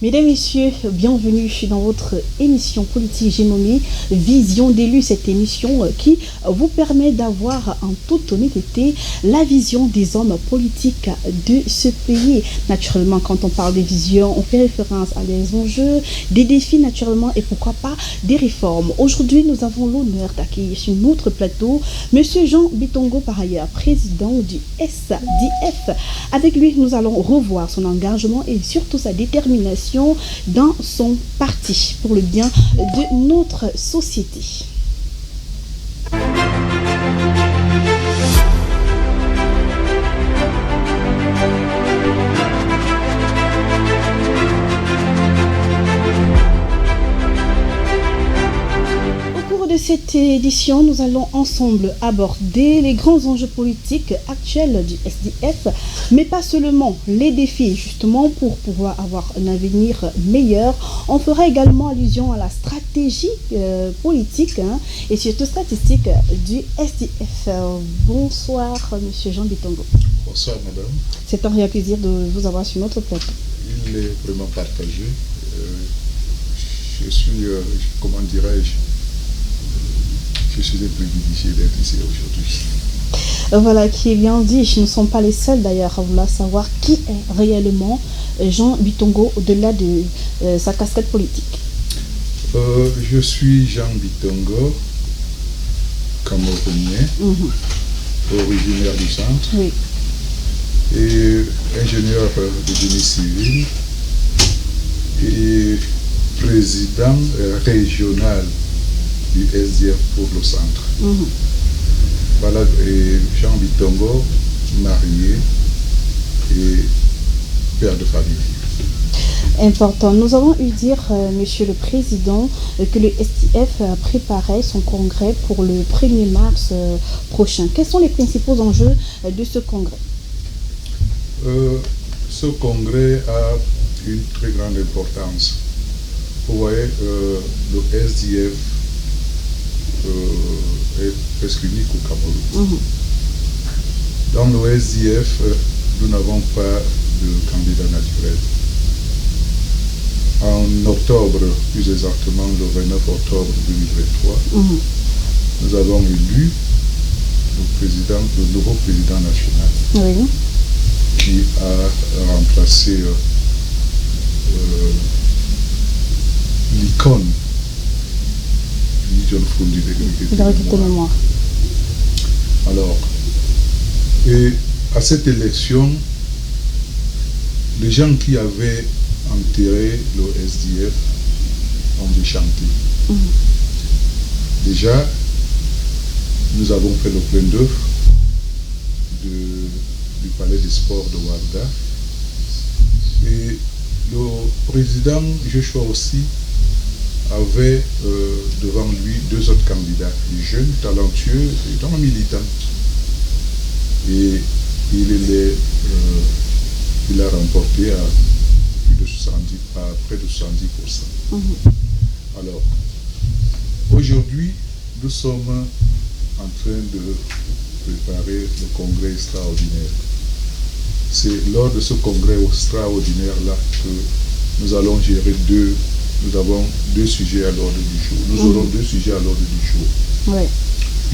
Mesdames, Messieurs, bienvenue dans votre émission Politique Génomie, Vision d'élu, cette émission qui vous permet d'avoir en toute honnêteté la vision des hommes politiques de ce pays. Naturellement, quand on parle de vision, on fait référence à des enjeux, des défis naturellement et pourquoi pas des réformes. Aujourd'hui, nous avons l'honneur d'accueillir sur notre plateau Monsieur Jean Bitongo, par ailleurs président du SDF. Avec lui, nous allons revoir son engagement et surtout sa détermination dans son parti pour le bien de notre société. De cette édition, nous allons ensemble aborder les grands enjeux politiques actuels du SDF, mais pas seulement les défis, justement, pour pouvoir avoir un avenir meilleur. On fera également allusion à la stratégie politique et surtout statistique du SDF. Bonsoir, Monsieur Jean Bitongo. Bonsoir, madame. C'est un réel plaisir de vous avoir sur notre plateau. Il est vraiment partagé. Je suis, comment dirais-je, je suis privilégié d'être ici aujourd'hui. Voilà, qui est bien dit. Nous ne sommes pas les seuls d'ailleurs à vouloir savoir qui est réellement Jean Bitongo au-delà de sa casquette politique. Je suis Jean Bitongo, Camerounais, originaire du centre, oui, et ingénieur de génie civil et président régional du SDF pour le centre. Voilà, et Jean Bitongo, marié et père de famille. Important. Nous avons eu dire, Monsieur le Président, que le SDF a préparé son congrès pour le 1er mars prochain. Quels sont les principaux enjeux de ce congrès? Ce congrès a une très grande importance. Vous voyez, le SDF est presque unique au Cameroun. Dans le SDF, nous n'avons pas de candidat naturel. En octobre, plus exactement le 29 octobre 2023, nous avons élu le nouveau président national, oui, qui a remplacé l'icône John Fundi de mémoire. Alors, et à cette élection, les gens qui avaient enterré le SDF ont déchanté. Déjà, nous avons fait le plein d'œuvre du palais des sports de Ouargla. Et le président Joshua aussi avait devant lui deux autres candidats, jeunes, talentueux et non militants. Et il a remporté à près de 70%. Alors, aujourd'hui, nous sommes en train de préparer le congrès extraordinaire. C'est lors de ce congrès extraordinaire-là que nous allons gérer nous avons deux sujets à l'ordre du jour. Nous aurons deux sujets à l'ordre du jour. Oui.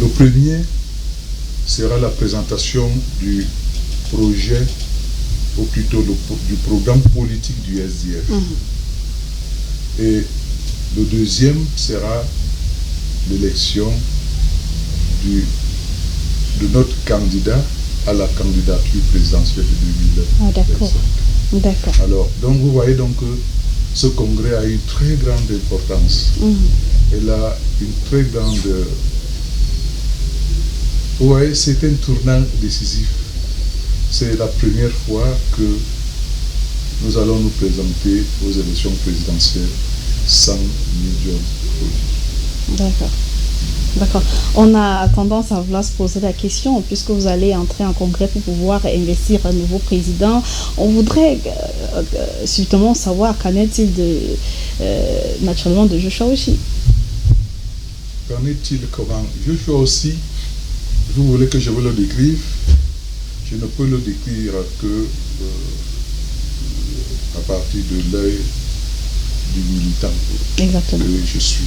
Le premier sera la présentation du projet, ou plutôt du programme politique du SDF. Et le deuxième sera l'élection de notre candidat à la candidature présidentielle de 2025. D'accord. Alors, donc vous voyez donc que ce congrès a une très grande importance. Elle a une très grande... Vous voyez, c'est un tournant décisif. C'est la première fois que nous allons nous présenter aux élections présidentielles sans médium politique. D'accord. On a tendance à vouloir se poser la question, puisque vous allez entrer en congrès pour pouvoir investir un nouveau président. On voudrait justement savoir qu'en est-il naturellement de Joshua aussi. Qu'en est-il comment? Joshua aussi, vous voulez que je vous le décrive? Je ne peux le décrire que à partir de l'œil du militant Exactement. que je suis.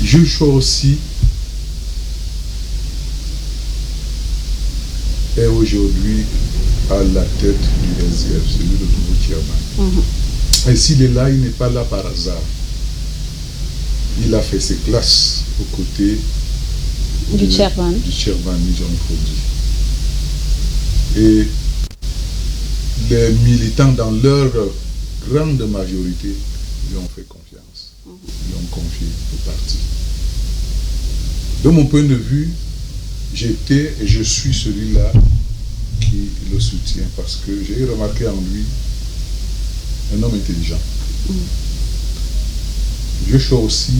Jules Shaw aussi est aujourd'hui à la tête du SDF, celui de nouveau chairman. Et s'il est là, il n'est pas là par hasard. Il a fait ses classes aux côtés du chairman John Frondi. Et les militants, dans leur grande majorité, lui ont fait confiance. Lui ont confié le parti. De mon point de vue, j'étais et je suis celui-là qui le soutient parce que j'ai remarqué en lui un homme intelligent. Joshua aussi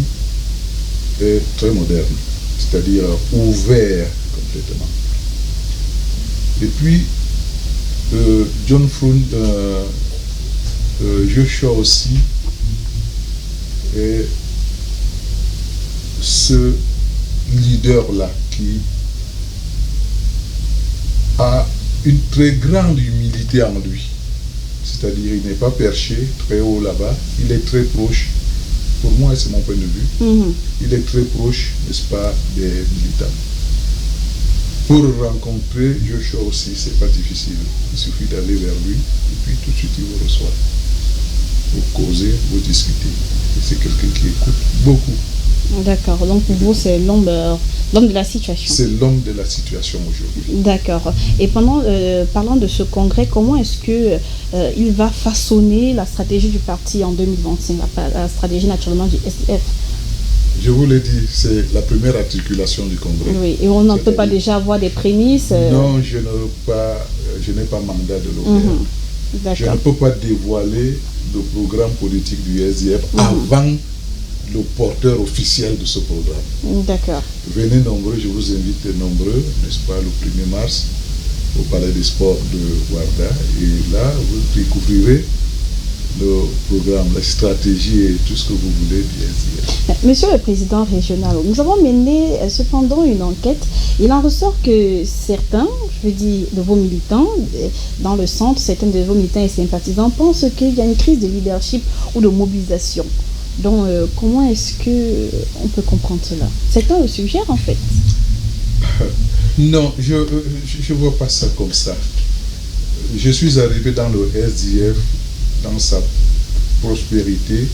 est très moderne, c'est-à-dire ouvert complètement. Et puis, John Frondi, Joshua aussi est ce leader-là qui a une très grande humilité en lui. C'est-à-dire, il n'est pas perché très haut là-bas, il est très proche. Pour moi, c'est mon point de vue. Il est très proche, n'est-ce pas, des militants. Pour rencontrer Joshua aussi, c'est pas difficile. Il suffit d'aller vers lui et puis tout de suite il vous reçoit. Vous causez, vous discutez. Et c'est quelqu'un qui écoute beaucoup. D'accord. Donc pour vous, c'est l'homme de la situation. C'est l'homme de la situation aujourd'hui. D'accord. Et parlant de ce congrès, comment est-ce que il va façonner la stratégie du parti en 2025, la stratégie naturellement du SDF? Je vous l'ai dit, c'est la première articulation du congrès. Oui, et on n'en peut pas déjà avoir des prémices Non, je n'ai pas mandat de le faire. Je ne peux pas dévoiler le programme politique du SDF avant le porteur officiel de ce programme. D'accord. Venez nombreux, je vous invite nombreux, n'est-ce pas, le 1er mars, au Palais des Sports de Ouarda. Et là, vous découvrirez le programme, la stratégie et tout ce que vous voulez du SDF. Monsieur le Président régional, nous avons mené cependant une enquête. Il en ressort que certains, je veux dire de vos militants, dans le centre, certains de vos militants et sympathisants pensent qu'il y a une crise de leadership ou de mobilisation. Donc, comment est-ce qu'on peut comprendre cela? Certains le suggèrent en fait. Non, je ne vois pas ça comme ça. Je suis arrivé dans le SDF dans sa prospérité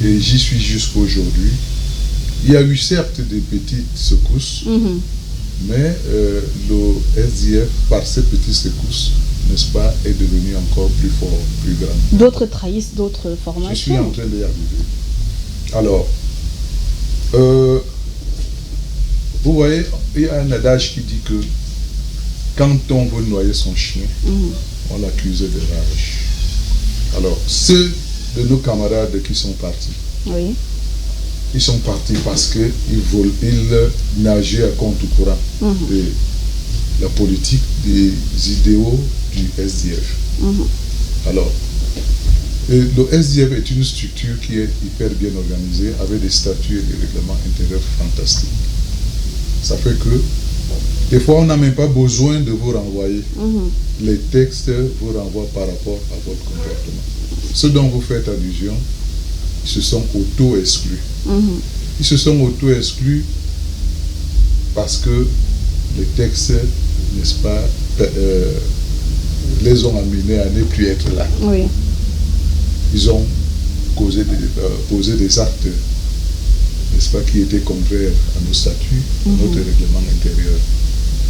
et j'y suis jusqu'à aujourd'hui. Il y a eu certes des petites secousses, mais le SDF, par ces petites secousses, n'est-ce pas, est devenu encore plus fort, plus grand. D'autres trahissent d'autres formations. Je suis en train d'y arriver. Alors, vous voyez, il y a un adage qui dit que quand on veut noyer son chien, on l'accuse de rage. Alors, ceux de nos camarades qui sont partis, ils sont partis parce qu'ils nageaient à contre-courant de la politique, des idéaux du SDF. Alors, le SDF est une structure qui est hyper bien organisée, avec des statuts et des règlements intérieurs fantastiques. Ça fait que, des fois, on n'a même pas besoin de vous renvoyer. Les textes vous renvoient par rapport à votre comportement. Ceux dont vous faites allusion, ils se sont auto-exclus. Ils se sont auto-exclus parce que les textes, n'est-ce pas, les ont amenés à ne plus être là. Ils ont posé des actes, n'est-ce pas, qui étaient contraires à nos statuts, à notre règlement intérieur.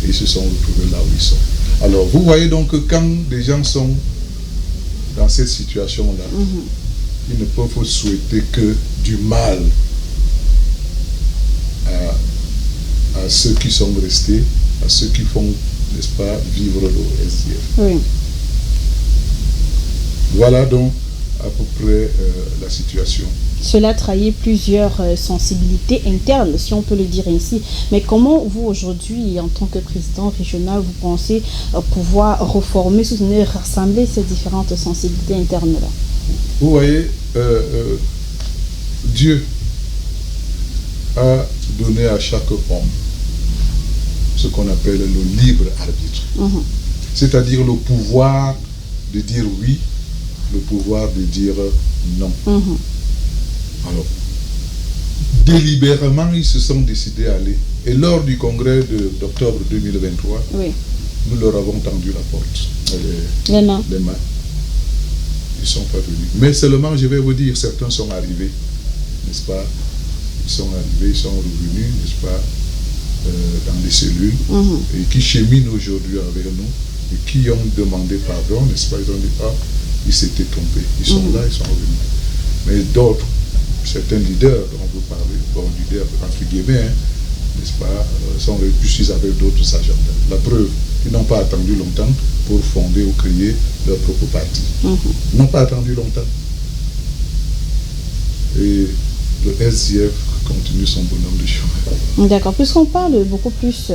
Et ils se sont retrouvés là où ils sont. Alors, vous voyez donc que quand des gens sont dans cette situation-là, ils ne peuvent souhaiter que du mal à ceux qui sont restés, à ceux qui font, n'est-ce pas, vivre le SDF. Voilà donc à peu près la situation. Cela trahit plusieurs sensibilités internes, si on peut le dire ainsi. Mais comment vous, aujourd'hui, en tant que président régional, vous pensez pouvoir reformer, soutenir, rassembler ces différentes sensibilités internes-là? Vous voyez, Dieu a donné à chaque homme ce qu'on appelle le libre arbitre. C'est-à-dire le pouvoir de dire oui le pouvoir de dire non. Alors, délibérément, ils se sont décidés à aller. Et lors du congrès d'octobre 2023, nous leur avons tendu la porte. Les mains. Ils ne sont pas venus. Mais seulement, je vais vous dire, certains sont arrivés, n'est-ce pas? Ils sont arrivés, ils sont revenus, n'est-ce pas, dans les cellules, et qui cheminent aujourd'hui avec nous, et qui ont demandé pardon, n'est-ce pas? Ils ont dit, ah, ils s'étaient trompés. Ils sont là, ils sont revenus. Mais d'autres, certains leaders dont vous parlez, bon, leaders entre guillemets, n'est-ce pas, sont repus avec d'autres agendas. La preuve, ils n'ont pas attendu longtemps pour fonder ou créer leur propre parti. Ils n'ont pas attendu longtemps. Et le SDF continue son bonhomme de chemin. D'accord. Puisqu'on parle beaucoup plus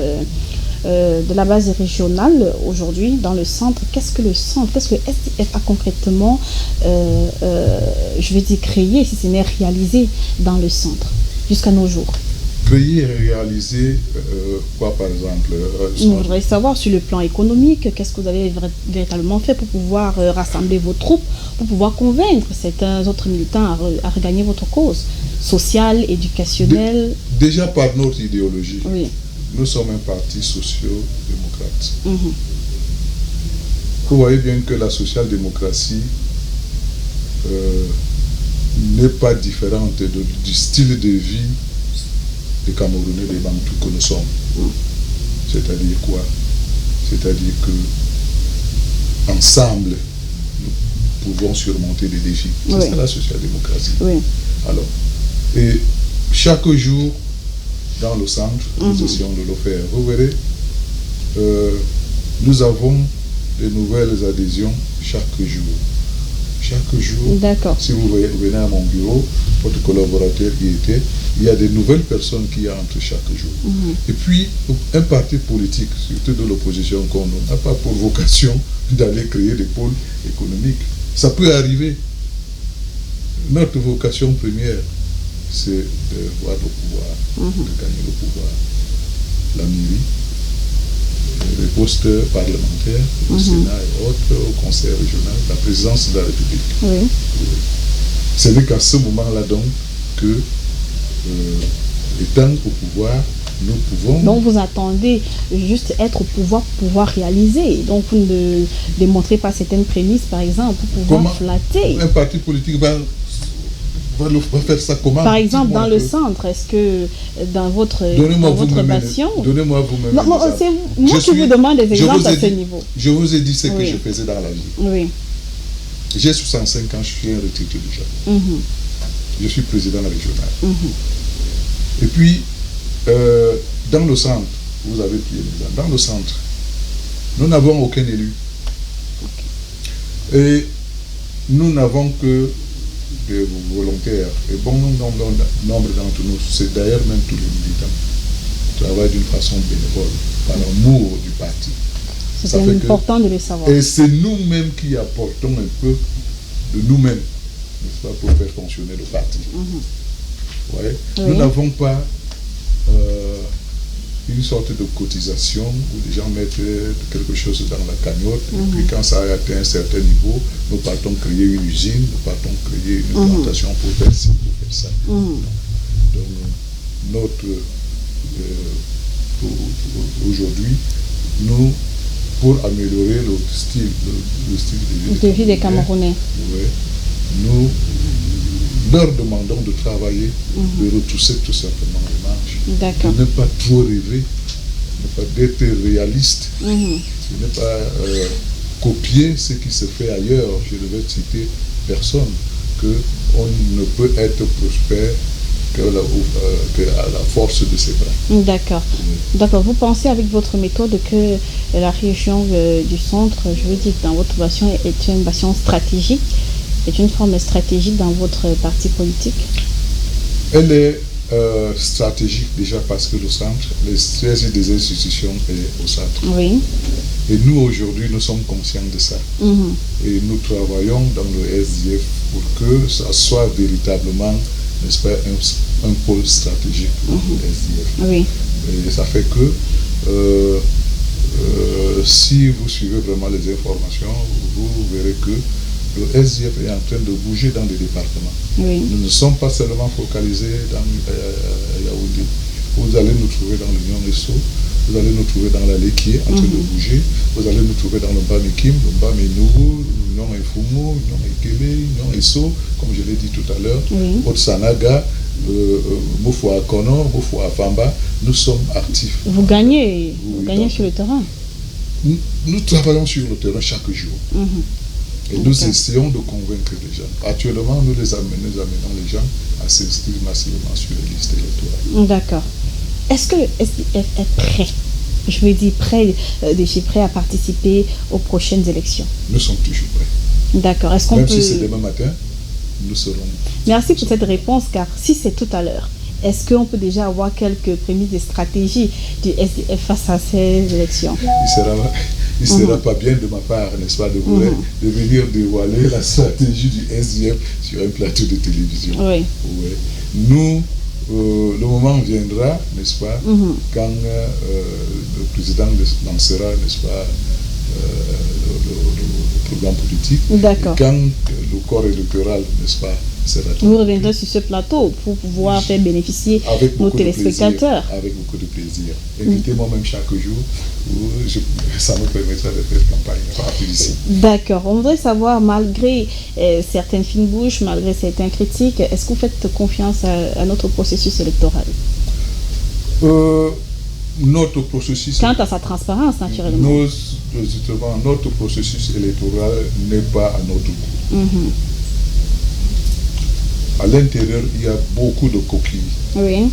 de la base régionale aujourd'hui dans le centre, qu'est-ce que le centre, qu'est-ce que le SDF a concrètement, je vais dire créé, si ce n'est réalisé dans le centre jusqu'à nos jours? Créer et réaliser quoi par exemple? Je voudrais savoir sur le plan économique, qu'est-ce que vous avez véritablement fait pour pouvoir rassembler vos troupes, pour pouvoir convaincre certains autres militants à regagner votre cause sociale, éducationnelle? Déjà par notre idéologie, nous sommes un parti socio-démocrate. Vous voyez bien que la social-démocratie n'est pas différente du style de vie des Camerounais, des Bantous que nous sommes. C'est-à-dire quoi? C'est-à-dire que ensemble, nous pouvons surmonter des défis. C'est ça la social-démocratie. Alors, et chaque jour, dans le centre, nous essayons de le faire. Vous verrez, nous avons de nouvelles adhésions chaque jour. Chaque jour, si vous venez à mon bureau, votre collaborateur qui était, il y a des nouvelles personnes qui entrent chaque jour. Et puis, un parti politique, surtout de l'opposition, qu'on n'a pas pour vocation d'aller créer des pôles économiques. Ça peut arriver. Notre vocation première, c'est de voir le pouvoir, de gagner le pouvoir. La mairie, les postes parlementaires, le Sénat et autres, au Conseil régional, la présidence de la République. C'est qu'à ce moment-là, donc, que, étant au pouvoir, nous pouvons... Donc vous attendez juste être au pouvoir pour pouvoir réaliser. Donc vous ne démontrez pas certaines prémices, par exemple, pour pouvoir flatter. Un parti politique va faire ça comment? Par exemple, dans le centre, est-ce que dans votre bastion... Donnez-moi vous-même. Non, c'est moi qui vous demande des exemples à ce niveau. Je vous ai dit ce que je faisais dans la vie. J'ai 65 ans, je suis un retraité déjà. Je suis président régional. Et puis, dans le centre, vous avez pris l'exemple, dans le centre, nous n'avons aucun élu. Et nous n'avons que des volontaires. Et bon nombre d'entre nous, c'est d'ailleurs même tous les militants, travaillent d'une façon bénévole, par amour du parti. C'est important de le savoir. Et c'est nous-mêmes qui apportons un peu de nous-mêmes, n'est-ce pas, pour faire fonctionner le parti. Nous n'avons pas une sorte de cotisation où les gens mettent quelque chose dans la cagnotte, et puis quand ça a atteint un certain niveau, nous partons créer une usine, nous partons créer une plantation pour faire ci, pour faire ça. Donc, notre aujourd'hui, nous, pour améliorer le style de vie des Camerounais, nous leur demandons de travailler, de retrousser tout simplement les marches, de ne pas trop rêver, d'être réaliste, de ne pas copier ce qui se fait ailleurs. Je ne vais citer personne, qu'on ne peut être prospère à la force de ses bras. D'accord. D'accord. Vous pensez avec votre méthode que la région du centre, je veux dire, dans votre bastion, est une bastion stratégique, est une forme stratégique dans votre parti politique? Elle est stratégique déjà parce que le centre, le siège des institutions est au centre. Et nous aujourd'hui, nous sommes conscients de ça. Et nous travaillons dans le SDF pour que ça soit véritablement, n'est-ce pas, un pôle stratégique pour le SDF. Et ça fait que si vous suivez vraiment les informations, vous verrez que le SDF est en train de bouger dans des départements. Oui. Nous ne sommes pas seulement focalisés dans Yaoundé. Vous allez nous trouver dans l'Union Resso, vous allez nous trouver dans la Lekié en train de bouger, vous allez nous trouver dans le Mbamikim, le Mbamenou, l'Union Efumo, l'Union Ekele, l'Union Esso, comme je l'ai dit tout à l'heure, Otsanaga, Mofo Akono, Mofo Afamba, nous sommes actifs. Vous gagnez, sur le terrain. Nous travaillons sur le terrain chaque jour. Et nous essayons de convaincre les gens. Actuellement, nous amenons les gens à s'inscrire massivement sur les listes électorales. D'accord. Est-ce que le SDF est prêt? Je veux dire prêt à participer aux prochaines élections? Nous sommes toujours prêts. D'accord. Est-ce qu'on Même peut... si c'est demain matin, nous serons... Merci pour cette réponse, car si c'est tout à l'heure, est-ce qu'on peut déjà avoir quelques prémices de stratégie du SDF face à ces élections? Il ne sera pas bien de ma part, n'est-ce pas, de venir dévoiler la stratégie du SDF sur un plateau de télévision. Oui. Nous, le moment viendra, n'est-ce pas, quand le président lancera, n'est-ce pas, le programme politique. D'accord. Et quand le corps électoral, n'est-ce pas, sera... Vous reviendrez sur ce plateau pour pouvoir faire bénéficier nos téléspectateurs. Avec beaucoup de plaisir. Invitez-moi même chaque jour, ça me permettra de faire campagne à partir d'ici. D'accord. On voudrait savoir, malgré certaines fines bouches, malgré certaines critiques, est-ce que vous faites confiance à notre processus électoral? Notre processus... Quant à sa transparence, naturellement. Justement, notre processus électoral n'est pas à notre goût. À l'intérieur, il y a beaucoup de coquilles. Oui.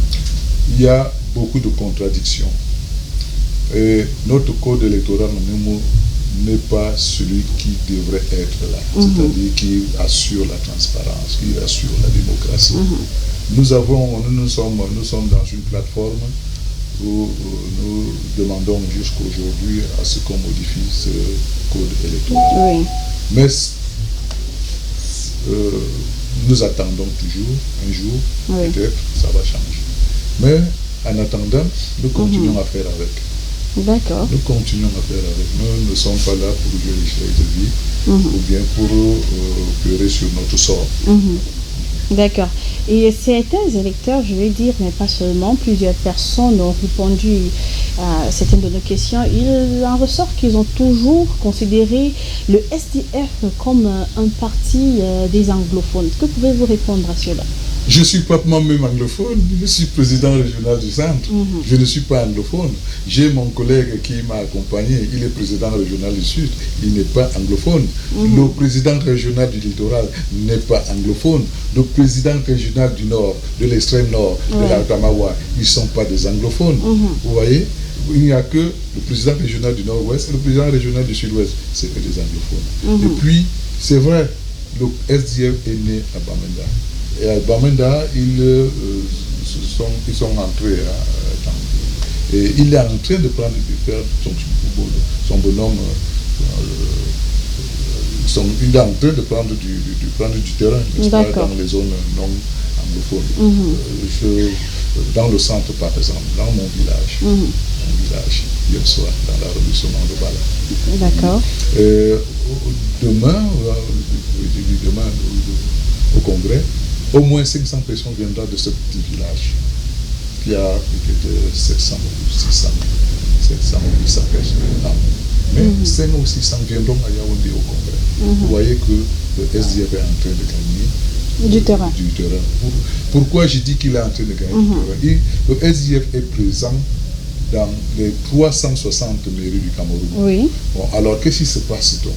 Il y a beaucoup de contradictions. Et notre code électoral n'est pas celui qui devrait être là. C'est-à-dire qui assure la transparence, qui assure la démocratie. Nous sommes dans une plateforme où nous demandons jusqu'aujourd'hui à ce qu'on modifie ce code électoral. Oui. Mais nous attendons toujours, un jour, peut-être, ça va changer. Mais en attendant, nous continuons à faire avec. D'accord. Nous continuons à faire avec. Nous ne sommes pas là pour jouer les choses de vie ou bien pour pleurer sur notre sort. D'accord. Et certains électeurs, je vais dire, mais pas seulement, plusieurs personnes ont répondu à certaines de nos questions. Il en ressort qu'ils ont toujours considéré le SDF comme un parti des anglophones. Que pouvez-vous répondre à cela? Je suis pas moi-même anglophone, je suis président régional du centre. Je ne suis pas anglophone. J'ai mon collègue qui m'a accompagné, il est président régional du sud, il n'est pas anglophone. Le président régional du littoral n'est pas anglophone. Le président régional du nord, de l'extrême nord, de la Tamawa, ils ne sont pas des anglophones. Vous voyez? Il n'y a que le président régional du nord-ouest et le président régional du sud-ouest, c'est que des anglophones. Et puis, c'est vrai, le SDF est né à Bamenda. Et à Bamenda, ils sont entrés et il est en train de faire son bonhomme, il est en train de prendre du terrain, n'est-ce pas, dans les zones non anglophones. Dans le centre, par exemple, dans mon village, hier soir, dans l'arrondissement de Bala. D'accord. Demain, au congrès, au moins 500 personnes viendront de ce petit village qui a peut-être 700 ou 600, 700 ou 800 personnes. Mais 5 ou 600 viendront à Yaoundé au congrès. Vous voyez que le SDF est en train de gagner du terrain. Pourquoi je dis qu'il est en train de gagner du terrain? Le SDF est présent dans les 360 mairies du Cameroun. Oui. Bon, alors qu'est-ce qui se passe donc?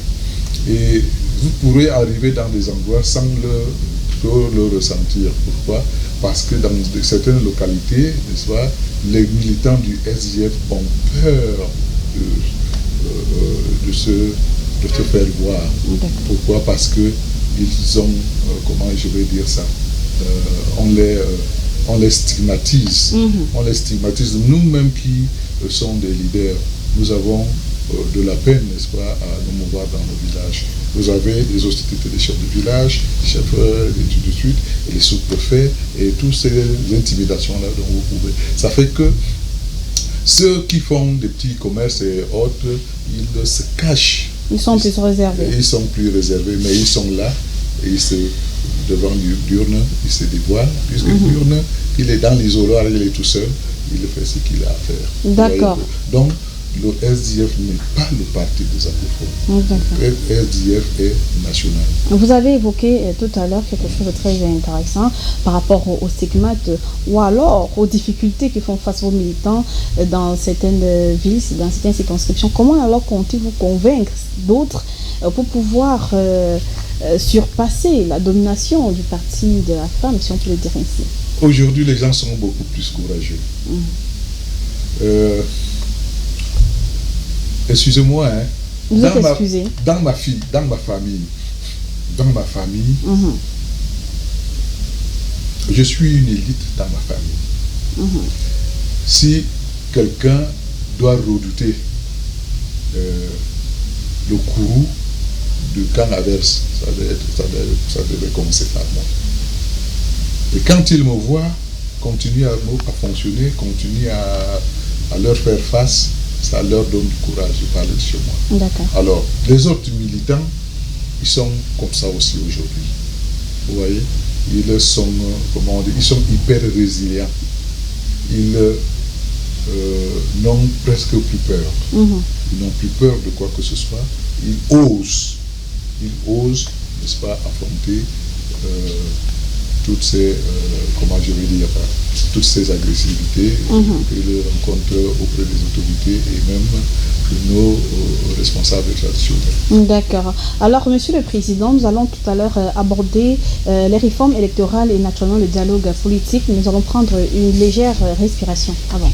Et vous pourrez arriver dans des endroits sans le ressentir. Pourquoi? Parce que dans certaines localités, n'est-ce pas, les militants du SDF ont peur de se faire voir. Pourquoi? Parce que ils ont, comment je vais dire ça, on les stigmatise. On les stigmatise. Nous-mêmes qui sommes des leaders, nous avons de la peine, n'est-ce pas, à nous mouvoir dans nos villages. Vous avez les hostilités des chefs de village, des chefs et tout de suite, et les sous-préfets, et toutes ces intimidations-là dont vous pouvez. Ça fait que ceux qui font des petits commerces et autres, ils se cachent Ils sont plus réservés. Ils sont plus réservés, mais ils sont là, et devant l'urne, ils se dévoilent, puisque l'urne, il est dans l'isoloir, il est tout seul, il fait ce qu'il a à faire. D'accord. Donc, le SDF n'est pas le parti des anglophones. Le SDF est national. Vous avez évoqué tout à l'heure quelque chose de très intéressant par rapport aux stigmates ou alors aux difficultés que font face vos militants dans certaines villes, dans certaines circonscriptions. Comment alors comptez-vous convaincre d'autres pour pouvoir surpasser la domination du parti de la femme, si on peut le dire ainsi? Aujourd'hui, les gens sont beaucoup plus courageux. Excusez-moi, hein. Vous êtes excusé. Dans ma famille, je suis une élite dans ma famille. Si quelqu'un doit redouter le courroux de camp adverse, ça devait commencer par moi. Et quand ils me voient continuer à fonctionner, continuer à leur faire face, ça leur donne du courage de parler sur moi. D'accord. Alors, les autres militants, ils sont comme ça aussi aujourd'hui. Vous voyez, ils sont, comment on dit, ils sont hyper résilients. Ils n'ont presque plus peur. Ils n'ont plus peur de quoi que ce soit. Ils osent, n'est-ce pas, affronter toutes ces, comment je vais dire, toutes ces agressivités qu'ils rencontrent auprès des autorités et même de nos responsables traditionnels. D'accord. Alors, Monsieur le Président, nous allons tout à l'heure aborder les réformes électorales et naturellement le dialogue politique. Nous allons prendre une légère respiration avant.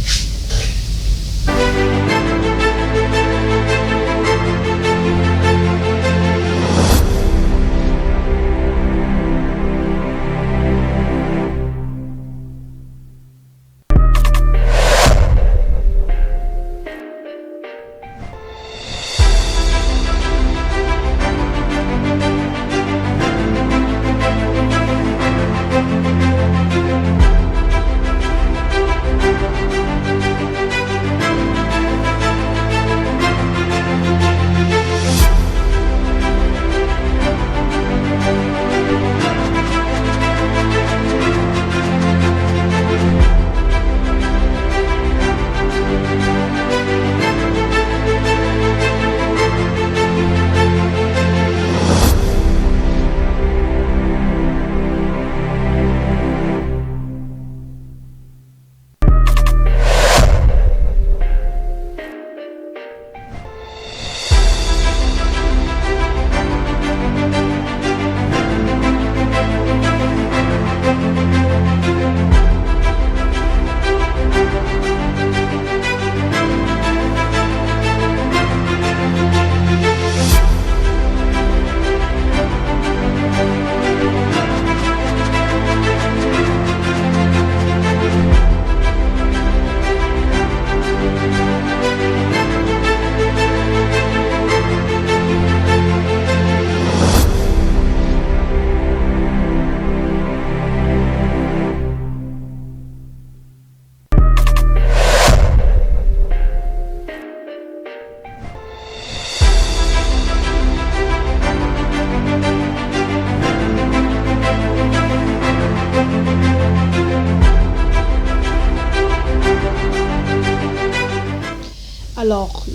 Alors,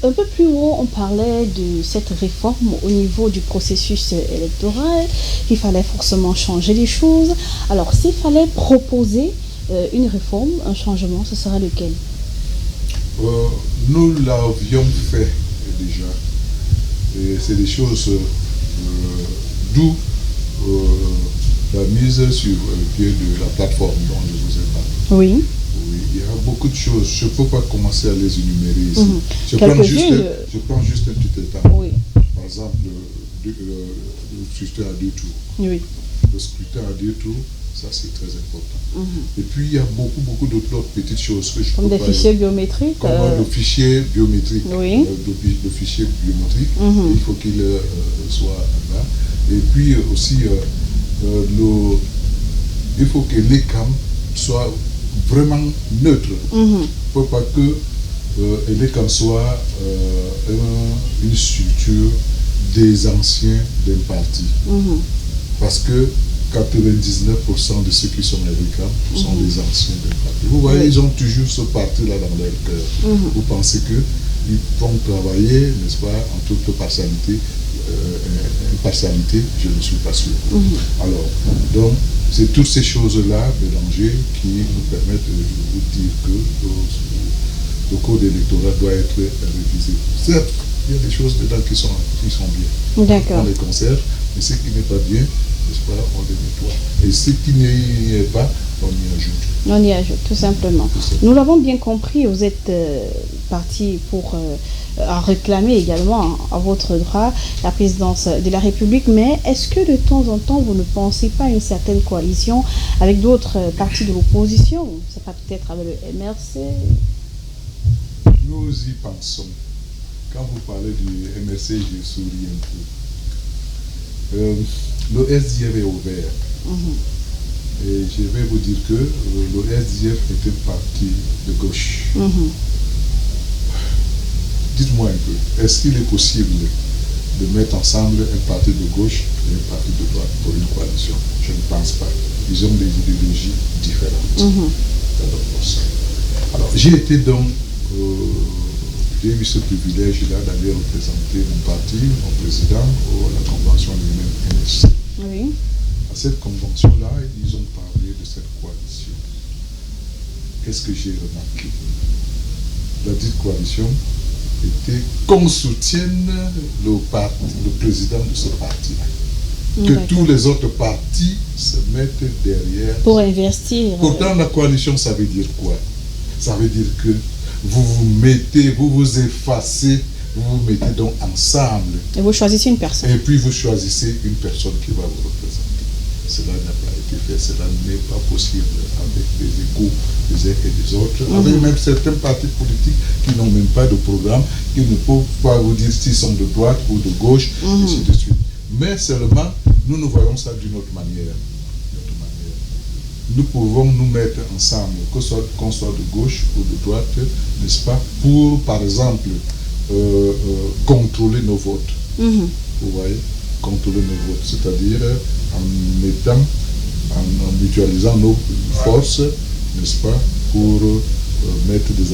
un peu plus haut, on parlait de cette réforme au niveau du processus électoral, qu'il fallait forcément changer les choses. Alors, s'il fallait proposer une réforme, un changement, ce serait lequel? Nous l'avions fait déjà. Et c'est des choses d'où la mise sur le pied de la plateforme dont je vous ai parlé. Oui. Oui, il y a beaucoup de choses. Je ne peux pas commencer à les énumérer ici. Je prends juste un petit état. Oui. Par exemple, le scrutin à 2 tours. Oui. Le scrutin à 2 tours, ça c'est très important. Et puis il y a beaucoup d'autres petites choses que je comme peux des fichiers biométriques. Comme le fichier biométrique. Oui. Le fichier biométrique, il faut qu'il soit là. Et puis aussi, il faut que l'ECAM soit vraiment neutre. Il ne faut pas que elle est qu'en soit une structure des anciens d'un parti. Parce que 99% de ceux qui sont avec sont des anciens d'un parti. Vous voyez, ils ont toujours ce parti-là dans leur cœur. Vous pensez qu'ils vont travailler, n'est-ce pas, en toute partialité. Impartialité, je ne suis pas sûr. Alors, donc, c'est toutes ces choses-là mélangées qui nous permettent de vous dire que le code électoral doit être révisé. Certes, il y a des choses dedans qui sont bien. D'accord. On les conserve, mais ce qui n'est pas bien, n'est-ce pas, on les nettoie. Et ce qui n'y est pas, on y ajoute. On y ajoute, tout simplement. Nous l'avons bien compris, vous êtes parti pour à réclamer également à votre droit la présidence de la République, mais est-ce que de temps en temps vous ne pensez pas à une certaine coalition avec d'autres partis de l'opposition? C'est pas peut-être avec le MRC? Nous y pensons. Quand vous parlez du MRC, je souris un peu. Le SDF est ouvert. Et je vais vous dire que le SDF est un parti de gauche. Dites-moi un peu, est-ce qu'il est possible de mettre ensemble un parti de gauche et un parti de droite pour une coalition? Je ne pense pas. Ils ont des idéologies différentes. Alors, j'ai été donc, j'ai eu ce privilège-là d'aller représenter mon parti, mon président, à la convention du même MRC. Oui. À cette convention-là, ils ont parlé de cette coalition. Qu'est-ce que j'ai remarqué? La dite coalition était qu'on soutienne le président de ce parti-là. Que tous les autres partis se mettent derrière. Pour investir. Pourtant, la coalition, ça veut dire quoi? Ça veut dire que vous vous mettez, vous vous effacez, vous vous mettez donc ensemble. Et vous choisissez une personne. Et puis vous choisissez une personne qui va vous représenter. Cela n'a pas été fait, cela n'est pas possible avec des égos des uns et des autres, avec même certains partis politiques qui n'ont même pas de programme, qui ne peuvent pas vous dire s'ils sont de droite ou de gauche, et ainsi de suite. Mais seulement, nous voyons ça d'une autre manière. Nous pouvons nous mettre ensemble, qu'on soit de gauche ou de droite, n'est-ce pas, pour, par exemple, contrôler nos votes. Vous voyez, contrôler nos votes, c'est-à-dire en mutualisant nos forces, n'est-ce pas, pour mettre des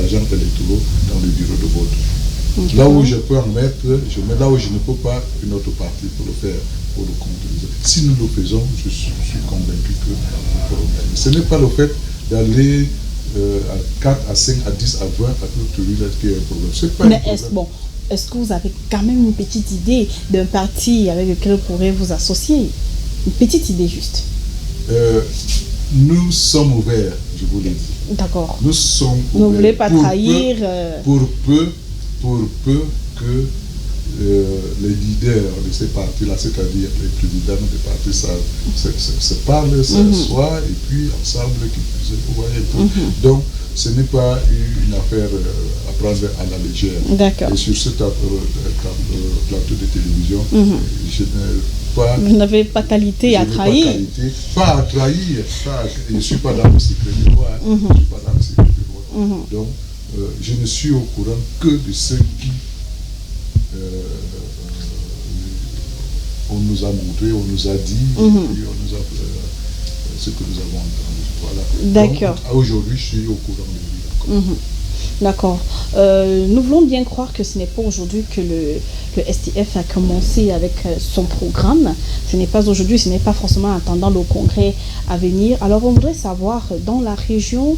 agents électoraux dans les bureaux de vote. Là où je peux en mettre, je mets là où je ne peux pas une autre partie pour le faire, pour le contrôler. Si nous le faisons, je suis convaincu que nous pourrons gagner. Ce n'est pas le fait d'aller à 4, à 5, à 10, à 20, à tout celui-là qui est un problème. C'est pas un problème. Est-ce que vous avez quand même une petite idée d'un parti avec lequel vous pourrez vous associer? Une petite idée juste. Nous sommes ouverts, je vous l'ai dit. D'accord. Nous sommes ouverts. Vous ne voulez pas trahir... Pour peu que les leaders de ces partis-là, c'est-à-dire les présidents des partis, se parlent, s'assoient, et puis ensemble, qu'ils puissent, vous voyez un peu. Donc, ce n'est pas une affaire à prendre à la légère. D'accord. Et sur ce plateau de télévision, je n'ai pas... Vous n'avez pas qualité à trahir. Pas à trahir. Je ne suis pas dans le secret du roi. Je ne suis pas dans le secret du roi. Donc, je ne suis au courant que de ce qui on nous a montré, on nous a dit, et puis on nous a ce que nous avons entendu. Voilà. D'accord. Aujourd'hui, je suis au courant de lui. D'accord. Nous voulons bien croire que ce n'est pas aujourd'hui que le STF a commencé avec son programme. Ce n'est pas aujourd'hui, ce n'est pas forcément en attendant le congrès à venir. Alors on voudrait savoir, dans la région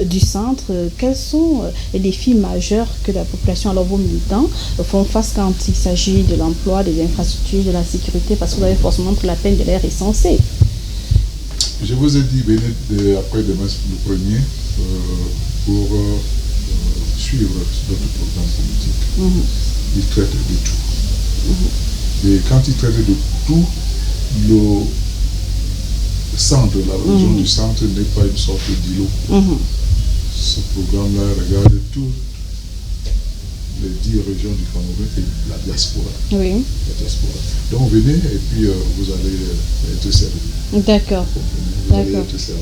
du centre, quels sont les défis majeurs que la population, alors vos militants, font face quand il s'agit de l'emploi, des infrastructures, de la sécurité, parce que vous avez forcément pris la peine de les recenser. Je vous ai dit, venez après-demain le premier, pour suivre notre programme politique. Il traite de tout. Et quand il traite de tout, le centre, la région du centre n'est pas une sorte d'îlot. Ce programme-là regarde toutes les 10 régions du Cameroun et la diaspora. Oui. La diaspora. Donc venez et puis vous allez être servi. D'accord. Vous allez être servi.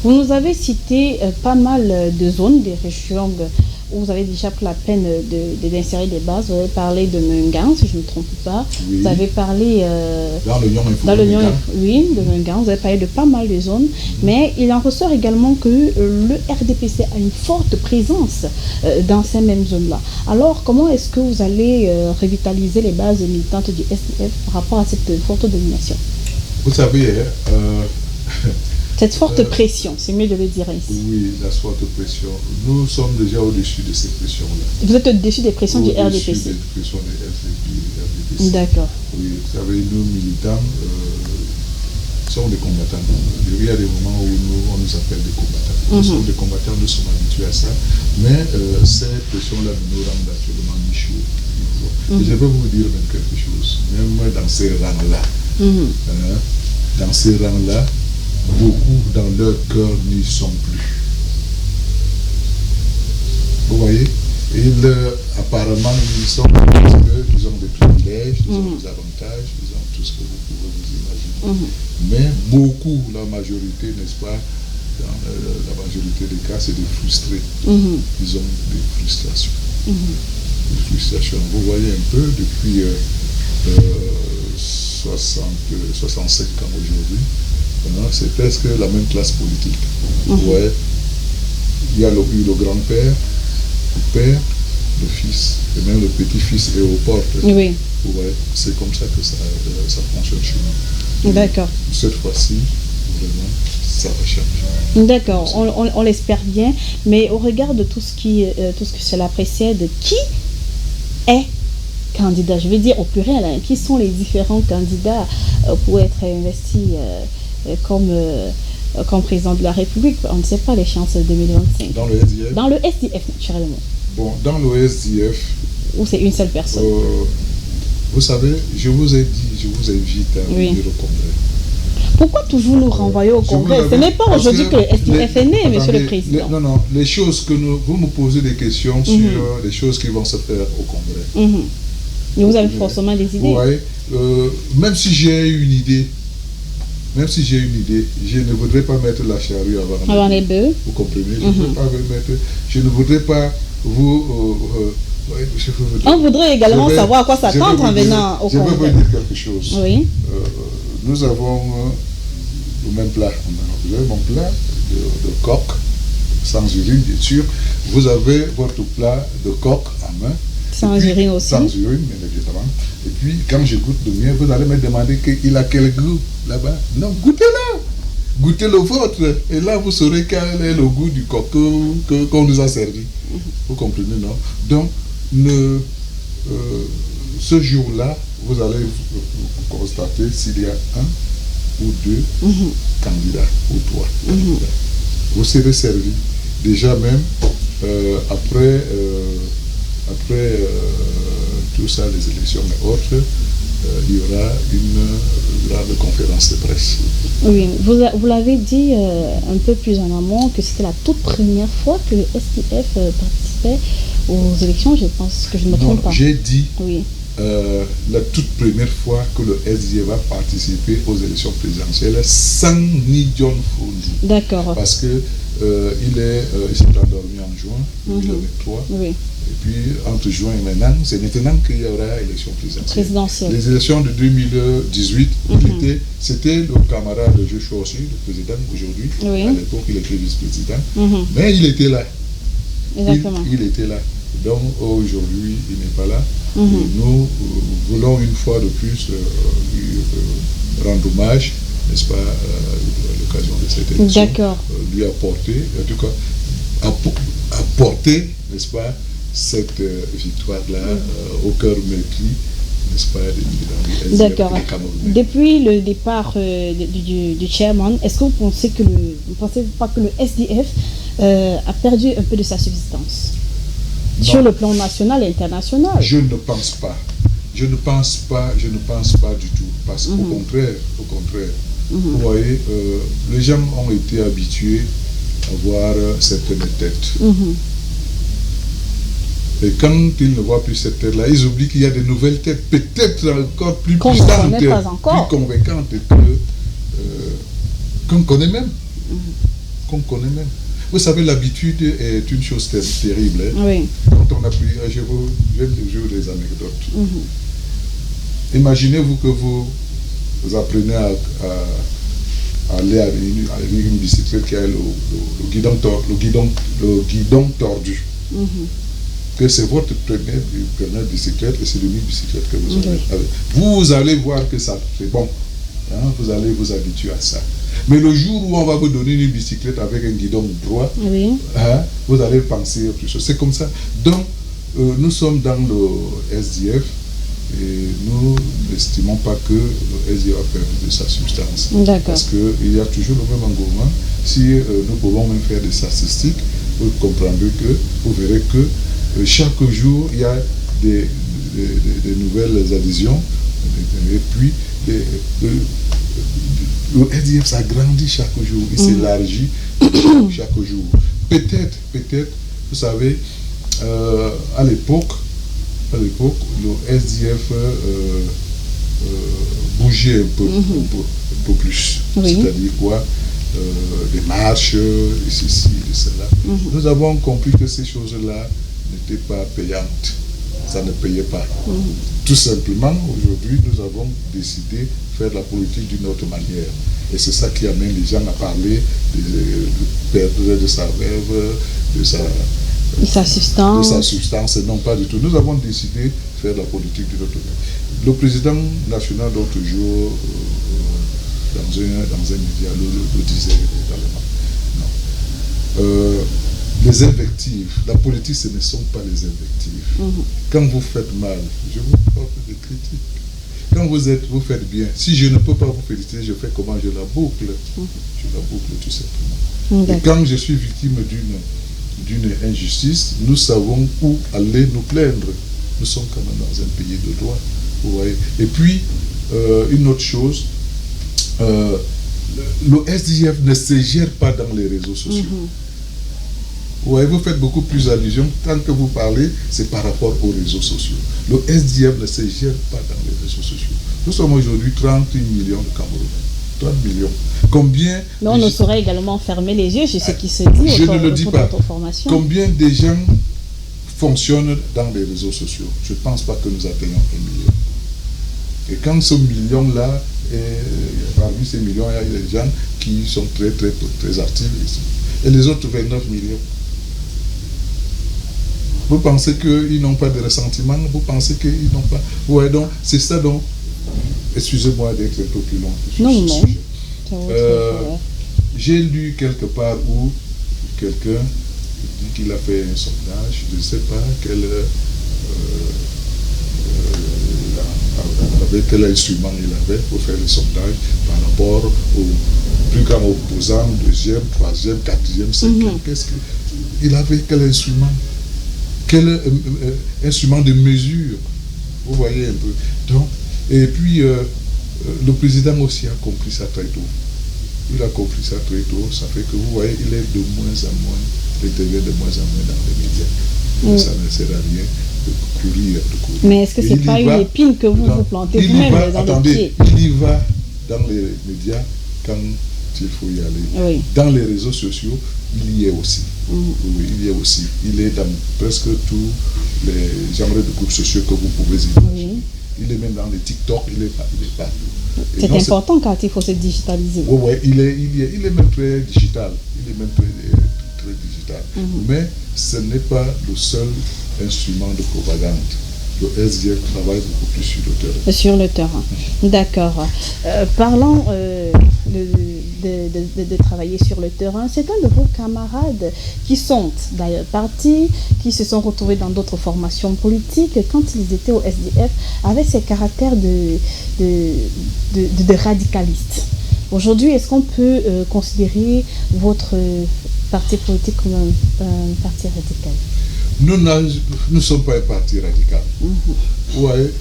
Vous nous avez cité pas mal de zones, des régions vous avez déjà pris la peine d'insérer des bases. Vous avez parlé de Mengan, si je ne me trompe pas. Oui. Vous avez parlé dans le Lyon oui, de Mengan. Vous avez parlé de pas mal de zones. Mais il en ressort également que le RDPC a une forte présence dans ces mêmes zones-là. Alors, comment est-ce que vous allez revitaliser les bases militantes du SDF par rapport à cette forte domination? Vous savez, cette forte pression, c'est mieux de le dire ainsi. Oui, la forte pression. Nous sommes déjà au-dessus de ces pressions-là. Vous êtes au-dessus des pressions du RDPC? Au-dessus des pressions du RDPC. D'accord. Oui, vous savez, nous militants sommes des combattants. Il y a des moments où on nous appelle des combattants. Nous sommes des combattants, nous sommes habitués à ça. Mais cette pression-là nous rend actuellement chauds. Et je vais vous dire même quelque chose. Même dans ces rangs-là, dans ces rangs-là, beaucoup dans leur cœur n'y sont plus. Vous voyez? Apparemment, ils sont parce qu'ils ont des privilèges, ils ont des avantages, ils ont tout ce que vous pouvez vous imaginer. Mais beaucoup, la majorité, n'est-ce pas, dans la majorité des cas, c'est des frustrés. Ils ont des frustrations. Des frustrations. Vous voyez un peu, depuis 65 ans aujourd'hui, c'est presque la même classe politique. Vous voyez, il y a eu le grand-père, le père, le fils, et même le petit-fils est aux portes. Oui. Vous voyez, c'est comme ça que ça fonctionne chez nous. D'accord. Cette fois-ci, vraiment, ça va changer. D'accord, on l'espère bien, mais au regard de tout ce que cela précède, qui est candidat? Je veux dire au pluriel, hein, qui sont les différents candidats pour être investis comme président de la République? On ne sait pas l'échéance de 2025. Dans le SDF? Dans le SDF, naturellement. Bon, dans le SDF... Ou c'est une seule personne? Vous savez, je vous ai dit, je vous invite à venir au Congrès. Pourquoi toujours nous renvoyer au Congrès? Ce n'est pas aujourd'hui que le SDF est né, Monsieur le Président. Non, les choses que vous me posez des questions sur les choses qui vont se faire au Congrès. Et vous avez forcément des idées. Vous voyez, même si j'ai une idée, je ne voudrais pas mettre la charrue avant les bœufs. Vous comprenez? Je ne voudrais pas vous... on voudrait également savoir à quoi s'attendre en venant au Congrès. Je vais vous dire quelque chose. Oui. Nous avons le même plat. Vous avez mon plat de coq, sans urine, bien sûr. Vous avez votre plat de coq à main. Sans urine aussi. Sans urine, bien évidemment. Et puis, quand je goûte le mien, vous allez me demander qu'il a quel goût là-bas. Non, goûtez-le. Goûtez le vôtre. Et là, vous saurez quel est le goût du coq qu'on nous a servi. Vous comprenez, non? Donc, ce jour-là, vous allez constater s'il y a un ou deux candidats ou trois candidats. Vous serez servi. Déjà même, après tout ça, les élections et autres, il y aura une grande conférence de presse. Oui, vous l'avez dit un peu plus en amont que c'était la toute première fois que le SDF participait aux élections, je pense que je ne me trompe pas. J'ai dit oui. La toute première fois que le SDF va participer aux élections présidentielles sans ni John Fondi. D'accord. Parce que il s'est endormi en juin 2023. Oui. Et puis, entre juin et maintenant, c'est maintenant qu'il y aura élection présidentielle. Les élections de 2018, c'était le camarade de Joshua aussi, le président aujourd'hui. Oui. À l'époque, il était vice-président. Mais il était là. Exactement. Il était là. Donc, aujourd'hui, il n'est pas là. Nous voulons une fois de plus lui rendre hommage, n'est-ce pas, à l'occasion de cette élection. D'accord. Lui apporter, en tout cas, apporter, n'est-ce pas, cette victoire-là au cœur meurtri, n'est-ce pas, des militants. D'accord. Depuis le départ du chairman, est-ce que vous pensez pas que le SDF a perdu un peu de sa subsistance sur le plan national et international? Je ne pense pas. Je ne pense pas du tout. Parce qu'au contraire, vous voyez, les gens ont été habitués à voir certaines têtes. Et quand ils ne voient plus cette tête-là, ils oublient qu'il y a de nouvelles têtes, peut-être encore plus puissantes, plus convaincantes qu'on connaît même. Vous savez, l'habitude est une chose terrible. Hein. Oui. Quand on a pris, j'aime toujours des anecdotes. Imaginez-vous que vous apprenez à aller avec une bicyclette qui a le guidon tordu. Que c'est votre première bicyclette et c'est l'unique bicyclette que vous avez. Vous allez voir que ça c'est bon. Hein, vous allez vous habituer à ça. Mais le jour où on va vous donner une bicyclette avec un guidon droit, hein, vous allez penser autre chose. C'est comme ça. Donc, nous sommes dans le SDF et nous n'estimons pas que le SDF a perdu de sa substance. Parce qu'il y a toujours le même engouement. Si nous pouvons même faire des statistiques, vous comprendrez que, vous verrez que chaque jour, il y a des nouvelles adhésions et puis le SDF s'agrandit chaque jour, il s'élargit chaque jour. Peut-être, vous savez, à l'époque, le SDF bougeait un peu plus. C'est-à-dire quoi? Des marches, ici, cela. Nous avons compris que ces choses-là n'étaient pas payantes. Ça ne payait pas. Tout simplement, aujourd'hui, nous avons décidé de faire de la politique d'une autre manière. Et c'est ça qui amène les gens à parler de perdre de sa verve, de sa substance, non pas du tout. Nous avons décidé de faire de la politique d'une autre manière. Le président national, l'autre jour, dans un média, le disait également. Non. Les invectives, la politique, ce ne sont pas les invectives. Quand vous faites mal, je vous porte des critiques. Quand vous faites bien, si je ne peux pas vous féliciter, je fais comment? Je la boucle. Je la boucle tout simplement. Et quand je suis victime d'une injustice, nous savons où aller nous plaindre. Nous sommes quand même dans un pays de droit. Vous voyez. Et puis, une autre chose, le SDF ne se gère pas dans les réseaux sociaux. Ouais, vous faites beaucoup plus allusion. Tant que vous parlez, c'est par rapport aux réseaux sociaux. Le SDF ne se gère pas dans les réseaux sociaux. Nous sommes aujourd'hui 38 millions de Camerounais. 30 millions. Combien... Mais on ne saurait également fermer les yeux sur ce qui se dit je ne le dis pas. Formation. Combien de gens fonctionnent dans les réseaux sociaux? Je ne pense pas que nous atteignons 1 million. Et quand ce million-là, parmi ces millions, il y a des gens qui sont très actifs ici. Et les autres 29 millions. Vous pensez qu'ils n'ont pas de ressentiment? Vous pensez qu'ils n'ont pas... Ouais, donc, c'est ça donc... Excusez-moi d'être un peu plus long. Non. J'ai lu quelque part où quelqu'un dit qu'il a fait un sondage, je ne sais pas avec quel instrument il avait pour faire le sondage par rapport au plus grand opposant, deuxième, troisième, quatrième, cinquième. Qu'est-ce qu'il avait? Quel instrument? Quel instrument de mesure? Vous voyez un peu. Donc, et puis, le président aussi a compris ça très tôt. Il a compris ça très tôt. Ça fait que, vous voyez, il est de moins en moins, il devient de moins en moins dans les médias. Ça ne sert à rien de courir. Mais est-ce que ce n'est pas une épine que vous plantez vous-même dans le pied? Il y va dans les médias quand il faut y aller. Dans les réseaux sociaux, il y est aussi. Oui, il y est aussi. Il est dans presque tous les genres de groupes sociaux que vous pouvez imaginer. Il est même dans les TikTok, il est partout. C'est important car il faut se digitaliser. Oui, il est même très digital. Il est même très digital. Mais ce n'est pas le seul instrument de propagande. Le SDF travaille beaucoup plus sur le terrain. Sur le terrain, d'accord. Parlant de travailler sur le terrain, c'est un de vos camarades qui sont d'ailleurs partis, qui se sont retrouvés dans d'autres formations politiques quand ils étaient au SDF, avec ces caractères de radicalistes. Aujourd'hui, est-ce qu'on peut considérer votre parti politique comme un parti radical? Nous ne sommes pas un parti radical. Ouais.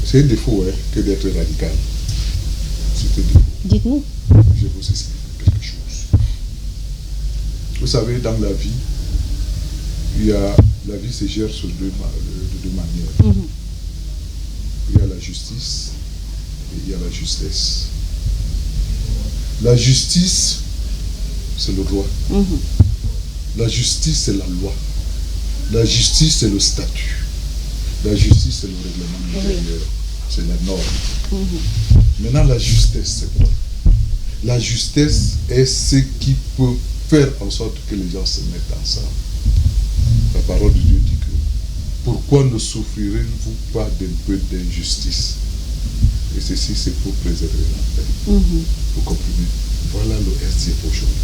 C'est un défaut que d'être radical. C'est un défaut. Dites-nous. Je vous explique quelque chose. Vous savez, dans la vie, la vie se gère sur deux manières. Il y a la justice et il y a la justesse. La justice c'est le droit. La justice, c'est la loi. La justice, c'est le statut. La justice, c'est le règlement intérieur. C'est la norme. Maintenant, la justesse, c'est quoi? La justesse est ce qui peut faire en sorte que les gens se mettent ensemble. La parole de Dieu dit que pourquoi ne souffrirez-vous pas d'un peu d'injustice? Et ceci, c'est pour préserver la paix. Vous comprenez? Voilà le SDF aujourd'hui.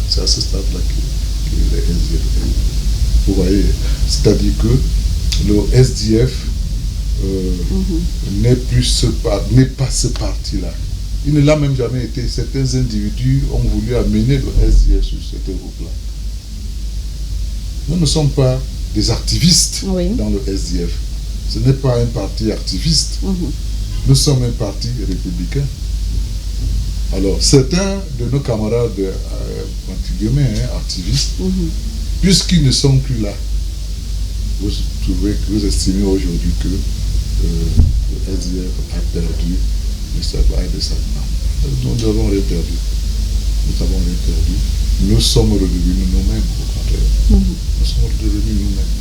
C'est à ce stade-là que le SDF est. Vous voyez, c'est-à-dire que le SDF n'est pas ce parti-là. Il ne l'a même jamais été. Certains individus ont voulu amener le SDF sur cette route-là. Nous ne sommes pas des activistes dans le SDF. Ce n'est pas un parti activiste. Nous sommes un parti républicain. Alors, certains de nos camarades activistes, puisqu'ils ne sont plus là, vous estimez aujourd'hui que le SDF a perdu le savoir de sa main. Nous avons rien perdu. Nous avons rien perdu. Nous sommes redevenus nous-mêmes, au contraire. Nous sommes redevenus nous-mêmes.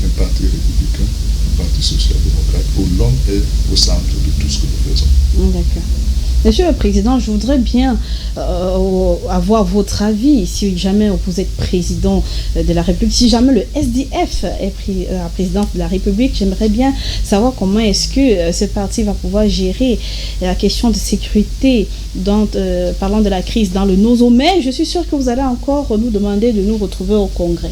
Un parti républicain, un parti social-démocrate, au long et au centre de tout ce que nous faisons. D'accord. Monsieur le Président, je voudrais bien avoir votre avis, si jamais vous êtes président de la République, si jamais le SDF est président de la République, j'aimerais bien savoir comment est-ce que ce parti va pouvoir gérer la question de sécurité, parlant de la crise dans le Nozo. Mais je suis sûr que vous allez encore nous demander de nous retrouver au Congrès.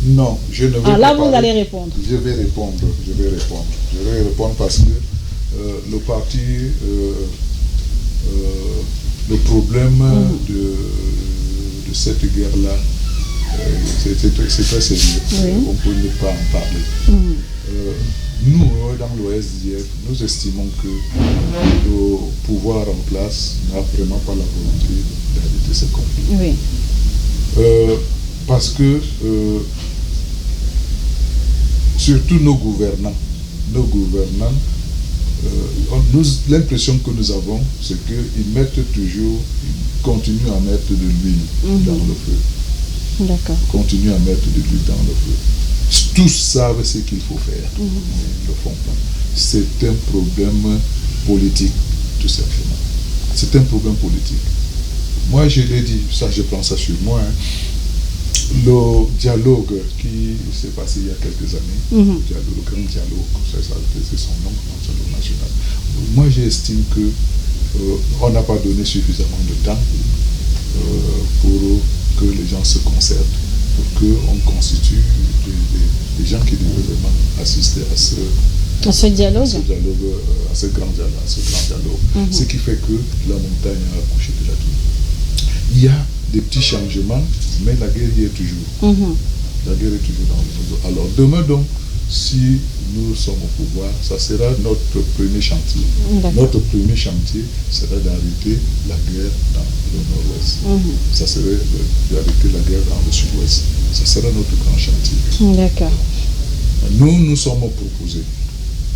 Non, je ne vais pas. Là, vous allez répondre. Je vais répondre parce que le parti... le problème de cette guerre-là, c'est très sérieux. On peut ne pas en parler. Nous, dans le SDF, nous estimons que le pouvoir en place n'a vraiment pas la volonté d'arrêter ce conflit. Parce que, surtout nos gouvernants, l'impression que nous avons, c'est qu'ils mettent toujours, ils continuent à mettre de l'huile dans le feu. D'accord. Continuent à mettre de l'huile dans le feu. Tous savent ce qu'il faut faire, mais ils ne le font pas. C'est un problème politique, tout simplement. C'est un problème politique. Moi, je l'ai dit, ça je prends ça sur moi, le dialogue qui s'est passé il y a quelques années, le grand dialogue, c'est son nom, le dialogue national. Moi, j'estime que on n'a pas donné suffisamment de temps pour que les gens se concertent, pour qu'on constitue des gens qui devraient vraiment assister à ce dialogue, à ce grand dialogue. Ce qui fait que la montagne a accouché de la tour. Il y a des petits changements, mais la guerre y est toujours. La guerre est toujours dans le fond. Alors demain donc, si nous sommes au pouvoir, ça sera notre premier chantier. Notre premier chantier sera d'arrêter la guerre dans le nord-ouest. Ça serait d'arrêter la guerre dans le sud-ouest. Ça sera notre grand chantier. D'accord. Nous sommes proposés.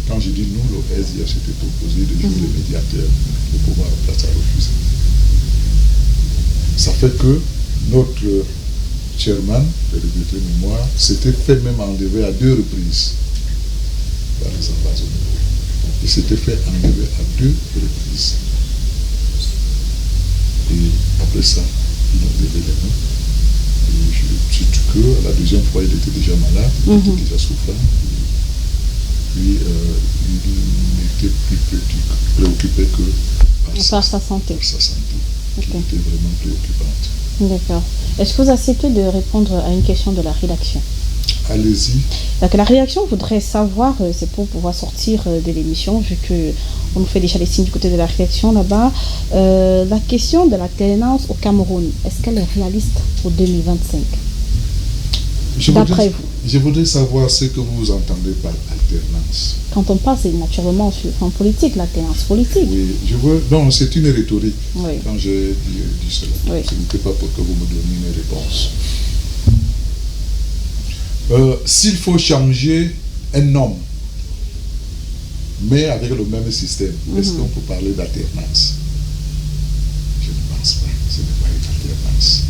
Quand je dis nous, le SDF s'était proposé de jouer les médiateurs. Le pouvoir en place a refusé. Ça fait que notre chairman, de regretter mémoire, s'était fait même enlever à 2 reprises par les empoisonneurs. Il s'était fait enlever à 2 reprises. Et après ça, il a levé les mains. Et surtout que la deuxième fois, il était déjà malade, il était déjà souffrant. Puis il n'était plus préoccupé que par sa santé. Qui était vraiment préoccupante. D'accord. Est-ce que vous acceptez de répondre à une question de la rédaction? Allez-y. Donc, la rédaction voudrait savoir, c'est pour pouvoir sortir de l'émission, vu qu'on nous fait déjà les signes du côté de la rédaction là-bas, la question de l'alternance au Cameroun, est-ce qu'elle est réaliste pour 2025? D'après vous. Je voudrais savoir ce que vous entendez par alternance. Quand on parle, c'est naturellement en politique, l'alternance politique. Oui, non, c'est une rhétorique. Oui. Quand j'ai dit cela, ce n'était pas pour que vous me donniez une réponse. S'il faut changer un homme, mais avec le même système, est-ce qu'on peut parler d'alternance? Je ne pense pas. Ce n'est pas une alternance.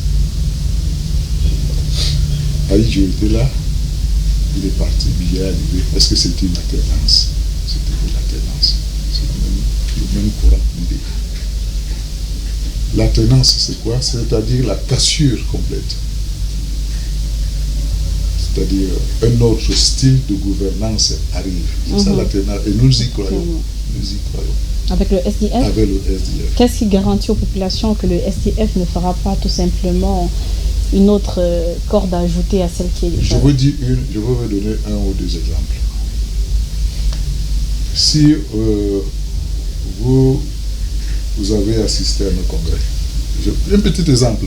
Aïdjo était là, il est parti, il est arrivé. Est-ce que c'était une alternance? C'était une alternance. C'est le même courant d'idées. L'alternance, c'est quoi? C'est-à-dire la cassure complète. C'est-à-dire un autre style de gouvernance arrive. C'est ça l'alternance. Et nous y croyons. Nous y croyons. Avec le SDF? Avec le SDF. Qu'est-ce qui garantit aux populations que le SDF ne fera pas tout simplement une autre corde à ajouter à celle qui est déjà? Je vais vous donner un ou deux exemples. Si vous avez assisté à nos congrès, un petit exemple.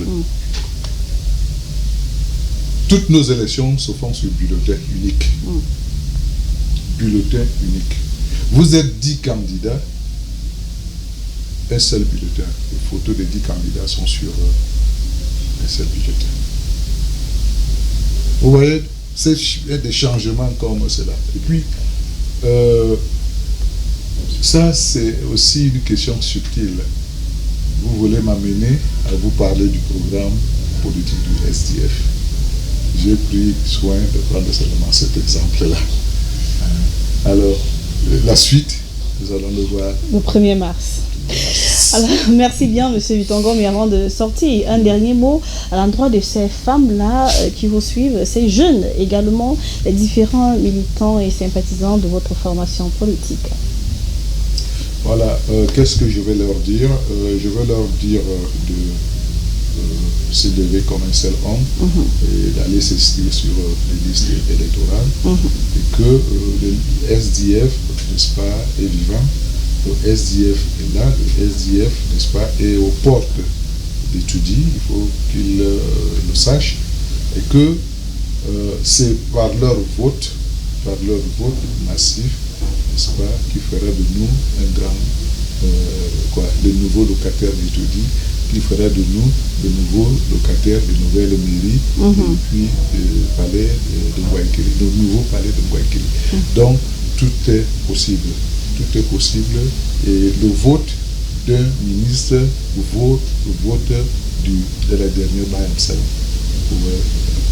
Toutes nos élections se font sur bulletin unique. Bulletin unique. Vous êtes 10 candidats, un seul bulletin. Les photos des 10 candidats sont sur un seul bulletin. Vous voyez, c'est des changements comme cela. Et puis, ça, c'est aussi une question subtile. Vous voulez m'amener à vous parler du programme politique du SDF. J'ai pris soin de prendre seulement cet exemple-là. Alors, la suite, nous allons le voir. Le 1er mars. Alors, merci bien, M. Bitongo. Mais avant de sortir, un dernier mot à l'endroit de ces femmes-là qui vous suivent, ces jeunes également, les différents militants et sympathisants de votre formation politique. Voilà, qu'est-ce que je vais leur dire? Je vais leur dire de se lever comme un seul homme et d'aller s'inscrire sur les listes électorales et que le SDF, n'est-ce pas, est vivant. Le SDF est là, le SDF, n'est-ce pas, est aux portes d'étudier, il faut qu'ils le sachent, et que c'est par leur vote massif, n'est-ce pas, qui ferait de nous un grand, de nouveaux locataires d'étudier, qui ferait de nous de nouveaux locataires de nouvelles mairies, et puis palais de Ngouankili, de nouveaux palais de Ngouankili. Donc, tout est possible. Tout est possible. Et le vote d'un ministre vaut le vote de la dernière Bayamsel.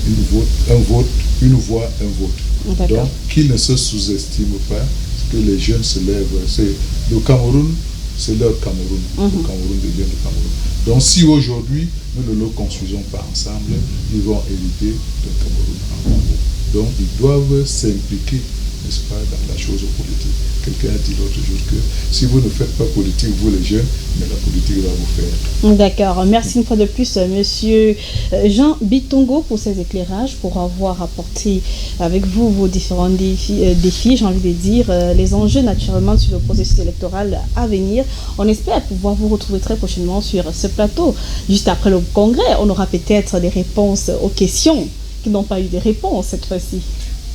Une voix, un vote. Donc, qu'ils ne se sous-estiment pas, que les jeunes se lèvent. Le Cameroun, c'est leur Cameroun. Le Cameroun devient le Cameroun. Donc, si aujourd'hui, nous ne le construisons pas ensemble, ils vont hériter d'un Cameroun en Congo. Donc, ils doivent s'impliquer, n'est-ce pas, dans la chose politique. Quelqu'un a dit l'autre jour que si vous ne faites pas politique, vous les jeunes, mais la politique va vous faire. D'accord. Merci une fois de plus, Monsieur Jean Bitongo, pour ces éclairages, pour avoir apporté avec vous vos différents défis, j'ai envie de dire, les enjeux naturellement sur le processus électoral à venir. On espère pouvoir vous retrouver très prochainement sur ce plateau. Juste après le congrès, on aura peut-être des réponses aux questions qui n'ont pas eu de réponse cette fois-ci.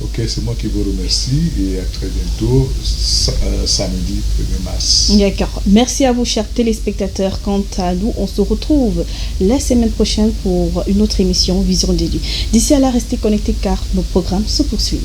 Ok, c'est moi qui vous remercie et à très bientôt, samedi 1er mars. D'accord. Merci à vous, chers téléspectateurs. Quant à nous, on se retrouve la semaine prochaine pour une autre émission Vision d'élu. D'ici là, restez connectés car nos programmes se poursuivent.